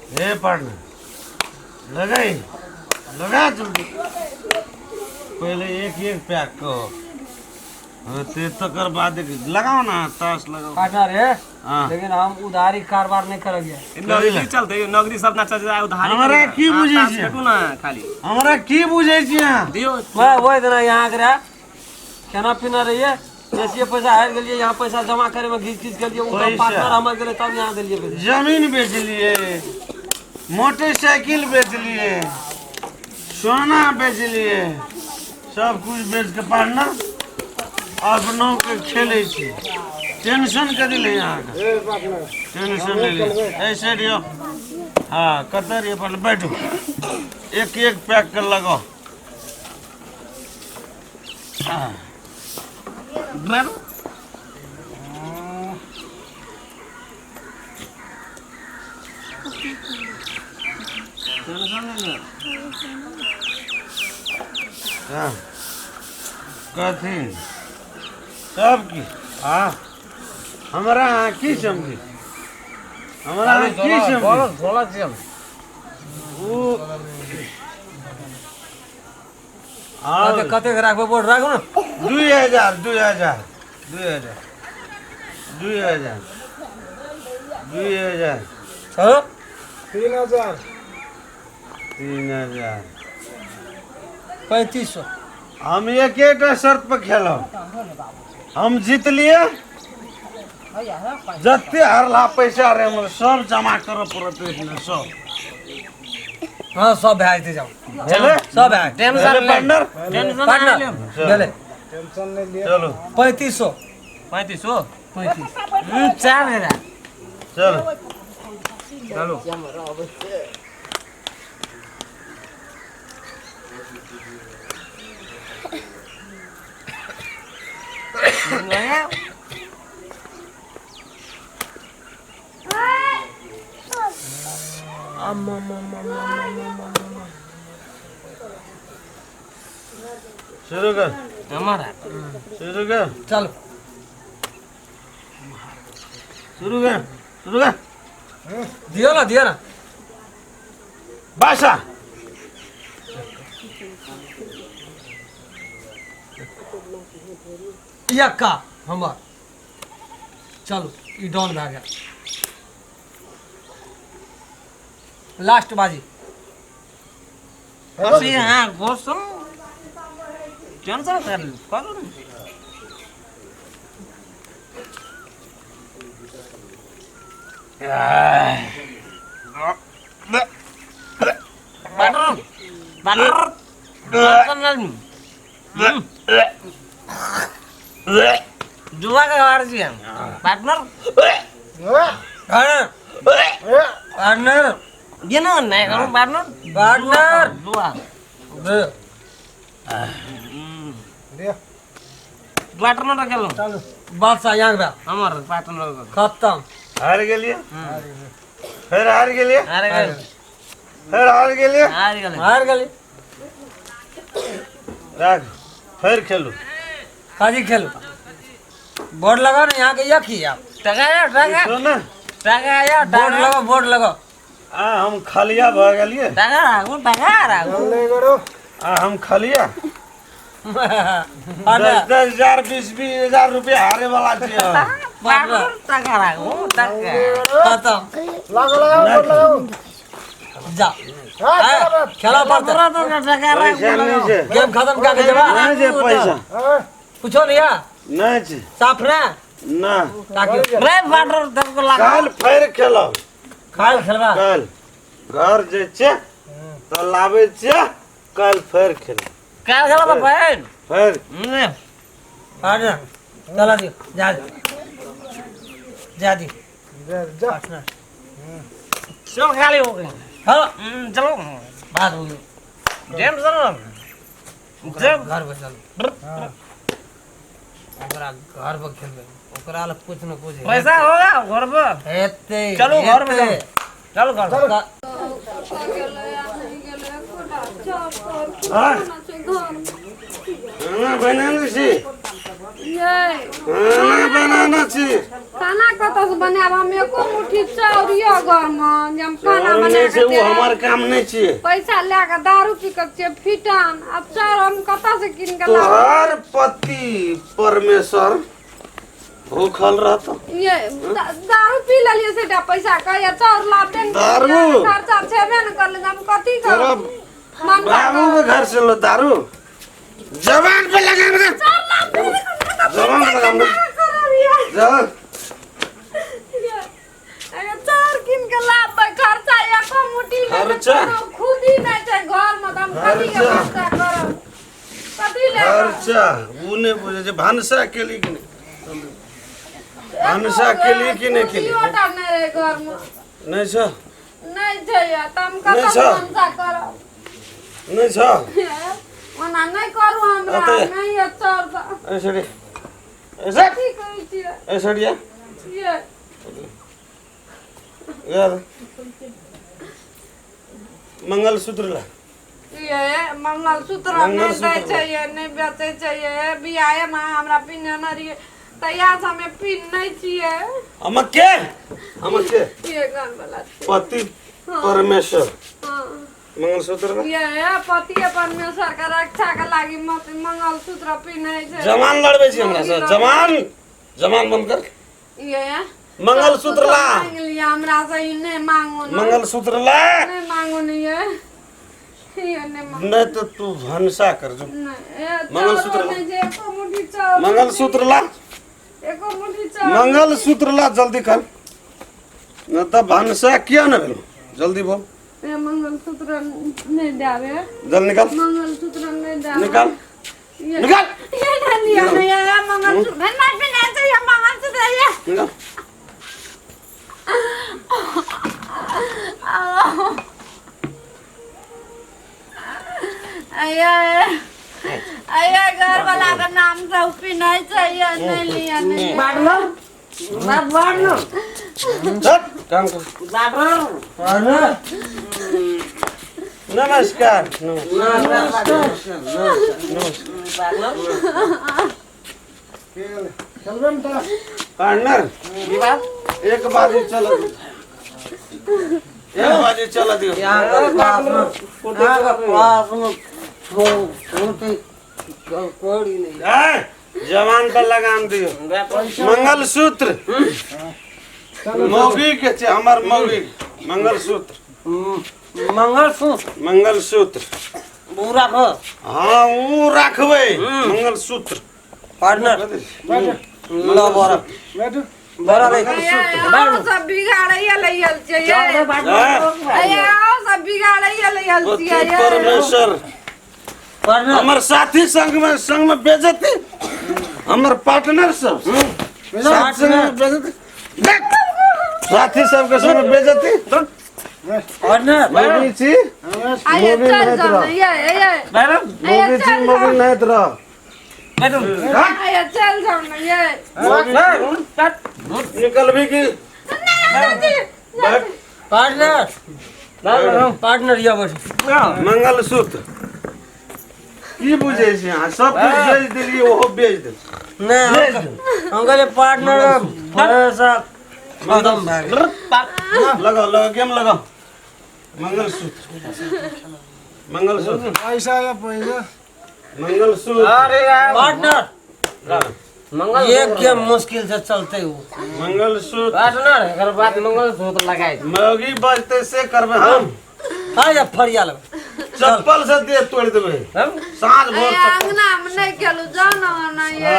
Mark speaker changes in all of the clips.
Speaker 1: ए partner लगाई लगा जल्दी पहले एक एक पैक करो ते तकर बाद लगाओ ना ताश लगाओ
Speaker 2: पार्टनर है
Speaker 1: हाँ।
Speaker 2: लेकिन हम उधारी कारोबार नहीं करेंगे
Speaker 3: नगदी चलते नगदी सब ना चल जाए उधारी
Speaker 1: हमरा की बुझै छी
Speaker 3: कटू ना खाली
Speaker 1: हमरा की बुझै छी अहाँ
Speaker 3: दियो
Speaker 2: मैं वो इतना यहाँ के रहा खाना पीना रहिए जैसे पैसा हार गए यहाँ पैसा जमा करे में घीच घीच के लिए
Speaker 1: पैसा।
Speaker 2: पार्टनर हमारे गए तब यहाँ दिलिए पैसा
Speaker 1: जमीन बेच लिए मोटरसाइकिल बेच लिए सोना बेच लिए सब कुछ बेच के पार्टनर अपनों के खेले छी टेंशन कथी ले यहाँ का टेंशन ले ले ऐसे दियो हाँ कतर ये पर बैठो एक एक पैक कर लगाओ हाँ। हाँ कथी सबकी हाँ हमारा यहाँ की समझी हमारा यहाँ की समझी वो
Speaker 2: कते कते के राखबे बोर्ड राखो ना
Speaker 1: 2000
Speaker 2: हाँ
Speaker 1: 3000
Speaker 2: 3500
Speaker 1: हम एक शर्त पर खेलो हम जीत लिए जत्ते हरला पैसा रे हमर सब जमा करऽ पड़त इसमें सब
Speaker 2: हाँ सब भाई दे जाओ
Speaker 1: चले
Speaker 2: सब है
Speaker 1: टेंशन पार्टनर
Speaker 2: पार्टनर चले
Speaker 1: चलो
Speaker 2: 3500
Speaker 3: 3500
Speaker 2: 4000
Speaker 1: चलो
Speaker 3: चलो
Speaker 1: शुरू कर
Speaker 2: हमारा
Speaker 1: शुरू कर
Speaker 2: चलो
Speaker 1: शुरू कर
Speaker 2: दियो ना
Speaker 1: बासा
Speaker 2: यक्का हमार चलो ई डॉन भाग गया लास्ट बाजी
Speaker 3: अभी हाँ गोसम टेंशन कर करो ना जुआ का वार जी हम पार्टनर
Speaker 2: पार्टनर
Speaker 3: ये ना नहीं करूँ पार्टनर
Speaker 2: पार्टनर
Speaker 3: जुआ
Speaker 2: दे
Speaker 3: पार्टनर खेलो
Speaker 2: चलो बादशाह यहाँ गया
Speaker 3: हमारे पार्टनर
Speaker 2: खत्म
Speaker 1: हार गेलिए फिर हार गेलिए
Speaker 3: अरे
Speaker 1: फिर हार गेलिए
Speaker 2: हार गए
Speaker 1: राख फिर खेलो
Speaker 2: काजी खेलो बोर्ड लगाओ ना यहाँ के यक ही आप
Speaker 1: सुन ना
Speaker 2: बोर्ड लगाओ
Speaker 1: आ हम खलिया भ गेलिए आ हम खलिया 10,000 20,000 रुपया हारे वाला छियै
Speaker 2: खत्म जा खेला पड़ता
Speaker 1: पैसा नहीं छै
Speaker 2: गेम खत्म क्या जब
Speaker 1: नहीं छै पैसा
Speaker 2: पूछो नहीं है
Speaker 1: नहीं छै
Speaker 2: साफ ना
Speaker 1: ना
Speaker 2: ताकि
Speaker 1: काल फिर खेलो
Speaker 2: खाल खेलवा
Speaker 1: कल घर जे छै तो लावे छै कल फिर खेलो फिर
Speaker 2: पार्टनर चला दी जा दी पार्टनर
Speaker 3: चलो खाली हो गए
Speaker 2: हेलो
Speaker 3: चलो
Speaker 2: बात हो गई
Speaker 3: गेम चलो
Speaker 2: घर पे चलो ओकरा घर पर खेलबे ओकरा ल कुछ न कुछ
Speaker 3: पैसा होगा घर पर
Speaker 2: हेते
Speaker 3: चलो घर में चलो घर पर
Speaker 1: हाँ बना छी
Speaker 4: ये
Speaker 1: खाना बनाना छी
Speaker 4: खाना कतऽ से बनाब हम एको मुट्ठी चाउर यो घर में हम खाना
Speaker 1: और
Speaker 4: बना
Speaker 1: नहीं से वो
Speaker 4: के
Speaker 1: हमार काम नहीं छी
Speaker 4: पैसा लेके दारू पी के छियै फिटान अब चाउर हम कतऽ से कीन के लाब
Speaker 1: तोहर पति परमेश्वर भूखल रहता
Speaker 4: ये दारू पी लेलिए सेटा पैसा का या चाउर लाबे न
Speaker 1: दारू?
Speaker 4: खर्चा छेबे न करले हम कथी
Speaker 1: तेरा
Speaker 4: करब मन
Speaker 1: बाबू के घर से लो दारू जवान पे लगा दे जवान पे लगा दे जवान
Speaker 4: चाउर कीन के लाब खर्चा एको मुट्ठी ले
Speaker 1: खर्चा?
Speaker 4: खुद ही नहीं छै घर में हम कथी के
Speaker 1: खर्चा?
Speaker 4: खर्चा करब कथी ले
Speaker 1: खर्चा वो नहीं बुझे जे भानसा के लिए कि नहीं भानसा के लिए कि नहीं के लिए
Speaker 4: ऑर्डर नहीं रहे घर में
Speaker 1: नहीं छ
Speaker 4: नहीं छै या तम
Speaker 1: नहीं
Speaker 4: कतऽ
Speaker 1: छ?
Speaker 4: भानसा करब
Speaker 1: नहीं छ
Speaker 4: ओना नहीं करू हमरा
Speaker 1: अतः?
Speaker 4: नहीं ये चाउर
Speaker 1: ऐसे रे ऐसे
Speaker 4: की कहै छियै
Speaker 1: ऐसे दिया
Speaker 4: ये
Speaker 1: यार मंगलसूत्र ला
Speaker 4: ये मंगलसूत्र नहीं
Speaker 1: मंगलसूत्र
Speaker 4: दै छै ये नहीं बेचै छै ये बियाहे में हमरा पिन्ने न रहिए तैयार से हमें पिन नहीं छिए
Speaker 1: हम के
Speaker 4: ये गान वाला छै।
Speaker 1: पति परमेश्वर
Speaker 4: हाँ
Speaker 1: मंगलसूत्र ला
Speaker 4: ये पति परमेश्वर के रक्षा के लागि मत मंगलसूत्र पिन्है छै
Speaker 1: जवान लड़बे छी हमरा से जवान बनकर
Speaker 4: ये
Speaker 1: मंगलसूत्र ला
Speaker 4: मांग लिया हमरा से ही नहीं मांगो ना
Speaker 1: मंगलसूत्र ला
Speaker 4: नहीं मांगो नहीं ये नहीं मांगो
Speaker 1: नहीं तो तू भनसा कर जो
Speaker 4: नहीं ये
Speaker 1: मंगलसूत्र
Speaker 4: चाउर
Speaker 1: ला।
Speaker 4: नहीं जे एको मुट्ठी चाउर
Speaker 1: मंगलसूत्र ला
Speaker 4: एको मुट्ठी चाउर
Speaker 1: मंगलसूत्र ला जल्दी कर न तो भनसा किया न भेल जल्दी बोल
Speaker 4: ये मंगलसूत्र नहीं दावे
Speaker 1: जल्दी निकाल
Speaker 4: मंगलसूत्र नहीं दावे
Speaker 1: निकाल
Speaker 4: ये
Speaker 1: निकाल
Speaker 4: ये नहीं लिया नहीं ये मंगलसूत्र नहीं बिना से ये मंगलसूत्र ये
Speaker 1: निकाल
Speaker 4: आया घर वाला का नाम से उपी नहीं चाहिए नहीं लिया नहीं
Speaker 1: चल काम कर नमस्कार पार्टनर एक बाजी चल एक बाजी चल दियो जवान पर लगाम दियो मंगलसूत्र मौगी के छे हमर मौगी मंगलसूत्र मंगलसूत्र
Speaker 2: पूरा को
Speaker 1: हाँ वो रखबे मंगलसूत्र
Speaker 2: पार्टनर लो बोरा बोरा ले
Speaker 4: सब बिगाड़ैया लैयल छै आया सब बिगाड़ैया लैयल
Speaker 1: पति
Speaker 4: छै
Speaker 1: परमेश्वर
Speaker 2: पार्टनर
Speaker 1: हमर साथी संग में बेजती हमर पार्टनर सब साथ संग में बेजती देख साथी सब के संग में बेजती
Speaker 2: पार्टनर
Speaker 1: मौगी छी
Speaker 4: आया चल जाओ ये
Speaker 1: मौगी छी मौगी नहीं तो
Speaker 4: आया चल जाओ ना ये
Speaker 1: निकल भी की बैठ
Speaker 2: पार्टनर या बैठ
Speaker 1: मंगलसूत्र की बुझे छी अहाँ सब कुछ बेच देलिए ओहो बेच दे
Speaker 2: नहीं हम कहले पार्टनर पैसा खत्म भाग
Speaker 1: लगाओ गेम लगाओ मंगलसूत्र
Speaker 5: पैसा या पैसा
Speaker 1: मंगलसूत्र
Speaker 2: पार्टनर ये गेम मुश्किल से चलते हो
Speaker 1: मंगलसूत्र
Speaker 2: पार्टनर अगर बात मंगलसूत्र लगाए
Speaker 1: मौगी बजते से करबे हम
Speaker 2: हाँ या फरिया लग
Speaker 1: चप्पल से दे तोड़ देबे साँझ भोर
Speaker 4: आया अंगना में नहीं खेलू जाओ ना ये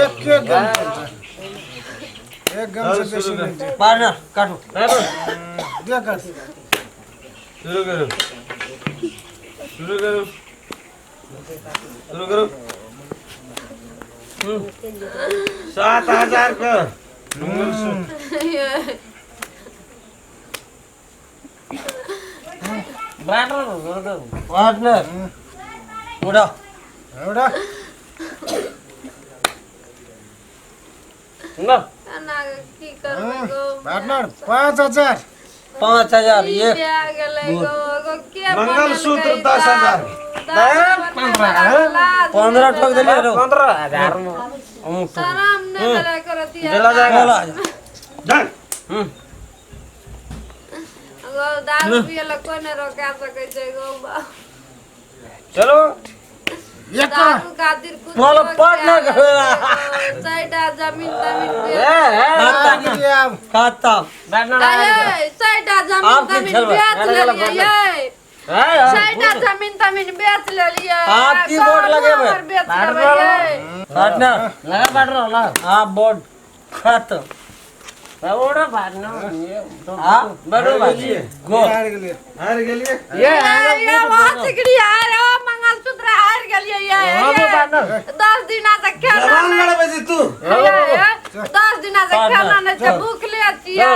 Speaker 5: एक गम से बेसी नहीं
Speaker 2: पार्टनर काटो
Speaker 5: दे कर
Speaker 1: शुरू करो शुरू करो शुरू करो 7,000 का मंगलसूत्र
Speaker 2: पार्टनर उड़ा
Speaker 5: एउटा
Speaker 2: ना
Speaker 4: ना की करबे गो
Speaker 5: पार्टनर 5,000
Speaker 2: 5,000 ये
Speaker 4: आ गेलै गो के
Speaker 1: मंगलसूत्र 10,000
Speaker 2: 15 ठोक दिले रो
Speaker 3: 15,000 में
Speaker 4: शरम नहीं करे करती है
Speaker 3: चला जाएगा
Speaker 1: जान
Speaker 4: अगर दारू पिए ला कोई नहीं रोका सके छै गो
Speaker 3: चलो
Speaker 5: ये का
Speaker 4: दारू खातिर कुछ
Speaker 2: बोलो पार्टनर करेला
Speaker 4: साइडा जमीन तमीन
Speaker 5: ये अब
Speaker 2: खाता
Speaker 3: बैठना
Speaker 4: अरे साइडा जमीन
Speaker 2: आपकी
Speaker 4: तमीन
Speaker 2: छलवा।
Speaker 4: बेच ले ये साइडा जमीन तमीन बेच ले लिए
Speaker 2: आपकी बोर्ड लगे हुए।
Speaker 4: बेच ले
Speaker 2: पार्टनर
Speaker 3: लगा बैठ रहा ला
Speaker 2: हां बोर्ड खत्म
Speaker 3: ओड़ा बैठना
Speaker 2: हां
Speaker 3: बैठो भाई
Speaker 2: गो
Speaker 5: हार गेलिए
Speaker 4: ये बहुत सिकड़ी यार ओ मंगलसूत्र हार गेलिए ये 10 दिन से खेला
Speaker 1: जवान लड़ा बजे तू
Speaker 4: 10 दिन से खेला नहीं तो भूख लेती है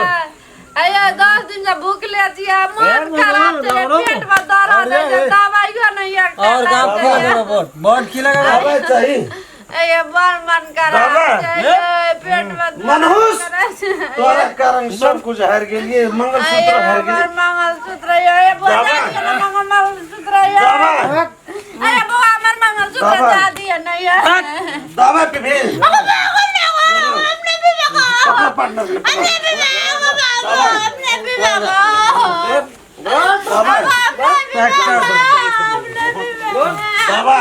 Speaker 4: अये 10 दिन से भूख लेती है मन खराब है पेट में दर्द है दवाइयो नहीं है
Speaker 2: और काम कर बोर्ड बोर्ड की लगा
Speaker 1: दवाई चाहिए
Speaker 4: अये मन खराब है पेट में
Speaker 1: मनहूस तोरा कारण सब कुछ हार गेलिए मंगलसूत्र हार गेलिए
Speaker 4: मंगलसूत्र ये मंगलसूत्र ये
Speaker 1: दवा
Speaker 4: अरे बुआ हमर मंगलसूत्र दा दिए नहीं है
Speaker 1: दवा पे भेज पकड़ पार्टनर दवा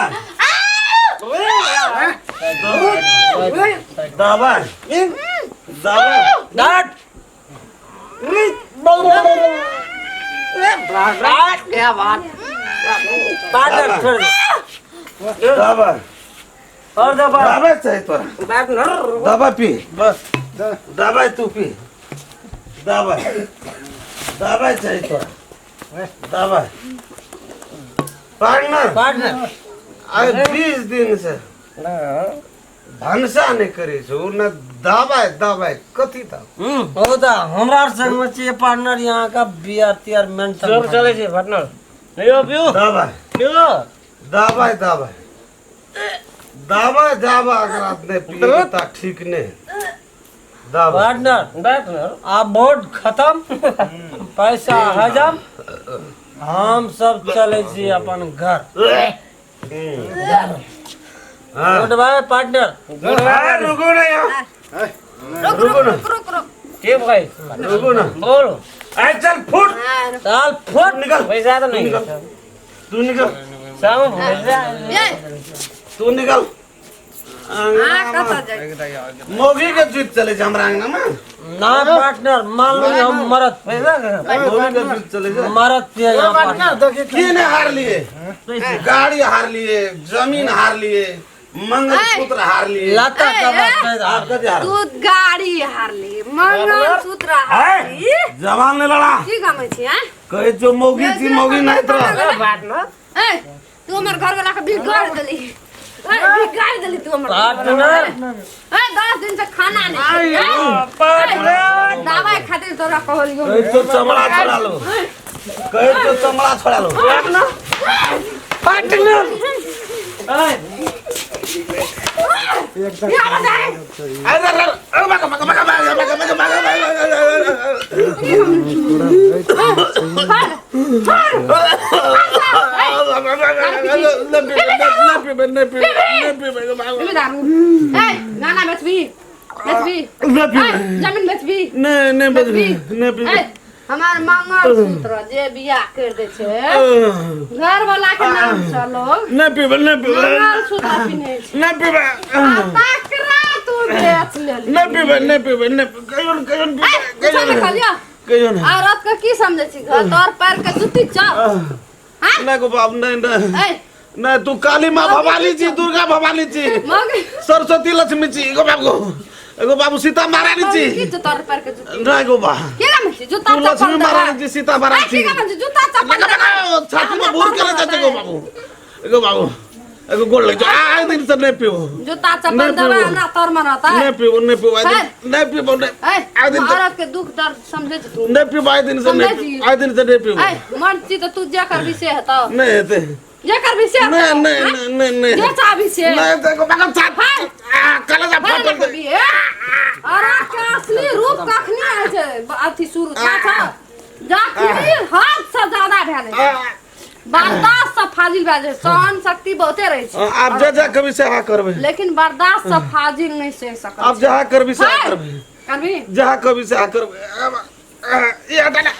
Speaker 1: दवा दवा
Speaker 2: डाट
Speaker 3: क्या बात
Speaker 2: पार्टनर छोड़ दे
Speaker 1: दवा
Speaker 2: और दबा
Speaker 1: दवा चाहिए तोरा
Speaker 3: बैठना
Speaker 1: दवा पी बस दवा तू पी दवा दवा चाहिए तोरा दवा पार्टनर आज 20 दिन से भनसा नहीं करे छो न दवाई कथी था
Speaker 2: होता हमरा संग में चाहिए पार्टनर यहाँ का बियर तियर मेंटल
Speaker 3: जोर चले छे पार्टनर लियो पियो
Speaker 1: दवाई
Speaker 3: पियो
Speaker 1: दवा अगर आपने पिए तो ठीक नहीं दवा
Speaker 2: पार्टनर
Speaker 3: बैठना
Speaker 2: आप बोर्ड खत्म पैसा हजम हम सब चले छी अपन घर
Speaker 1: हाँ
Speaker 2: गुड बाय पार्टनर
Speaker 1: रुको ना यहाँ रुको ना
Speaker 3: के भाई
Speaker 1: रुको ना
Speaker 3: बोलो
Speaker 1: अरे चल फुट
Speaker 2: साल फुट
Speaker 1: निकल
Speaker 3: पैसा तो नहीं
Speaker 1: तू निकल
Speaker 3: शाम पैसा
Speaker 1: तू निकल मोगी के जीत चले जा हमरा अंगना में
Speaker 2: ना पार्टनर मान लो हम मरत
Speaker 3: पैसा
Speaker 1: मोगी के जीत चले जा
Speaker 2: मरत पे यहाँ पार्टनर
Speaker 1: की ने हार लिए गाड़ी हार लिए जमीन हार लिए मंगलसूत्र हार लिए
Speaker 2: लाता का बात
Speaker 1: आप कथी हार
Speaker 4: तू गाड़ी हार ली मंगलसूत्र हार ली
Speaker 1: जवान ने लड़ा
Speaker 4: की गमे छी हैं
Speaker 1: कहे जो मोगी थी मोगी नहीं तो
Speaker 3: बैठना
Speaker 4: ए तू हमर घर वाला के बिगाड़ देली बिगाड़ देली तू हमर
Speaker 2: पार्टनर
Speaker 4: 10 दिन से खाना नहीं पार्टनर दवाई खातिर तोरा कहलियो
Speaker 1: कहे तो चमड़ा छोड़ा लो कहे तो चमड़ा छोड़ा लो
Speaker 2: पार्टनर
Speaker 4: गाना बेचबी जमीन बेचबी हमार मंगलसूत्र जे बियाह कर दे छे घर वाला के नाम से लोग मंगलसूत्र पिने छे तकरा तू बेच ले औरत का की समझे छी घर तोर पैर के जूती चाप
Speaker 1: नहीं को बाप नहीं तू काली माँ भवानी छी दुर्गा भवानी छी सरस्वती लक्ष्मी छी एगो बाबू सीता महारानी छी
Speaker 4: की तोर पैर के जूती
Speaker 1: नहीं को बा
Speaker 4: के काम छी जूता
Speaker 1: तू लक्ष्मी महारानी छी सीता महारानी छी
Speaker 4: की काम छी जूता चप्पल
Speaker 1: छाती में भूर के जाते एगो बाबू एगो गोल लग जा आ दिन से नहीं पियो
Speaker 4: जूता चप्पल दबा हमरा तोर में रहता है
Speaker 1: नहीं पियो नहीं पियो आ दिन
Speaker 4: औरत के दुख दर्द समझे तू
Speaker 1: नहीं पियो आ दिन से नहीं पियो
Speaker 4: मन छी तो तू जे कर विषय है तो
Speaker 1: नहीं हेते
Speaker 4: जे कर विषय
Speaker 1: नहीं
Speaker 4: जे चा विषय
Speaker 1: नहीं देखो बाबा छात कल जा फाटल
Speaker 4: और का असली रूप कखनी आए छे अथी शुरू था जखनी हद से ज्यादा भेल बर्दाश्त से फाजिल भए जाइ सहन शक्ति बहुते रहे छै
Speaker 1: आप जा कभी से हा करबे
Speaker 4: लेकिन बर्दाश्त से फाजिल नहीं सह सकत
Speaker 1: आप जहाँ करबी से हा करबे
Speaker 4: करबी
Speaker 1: जहाँ कभी से हा करबे ये हटा ना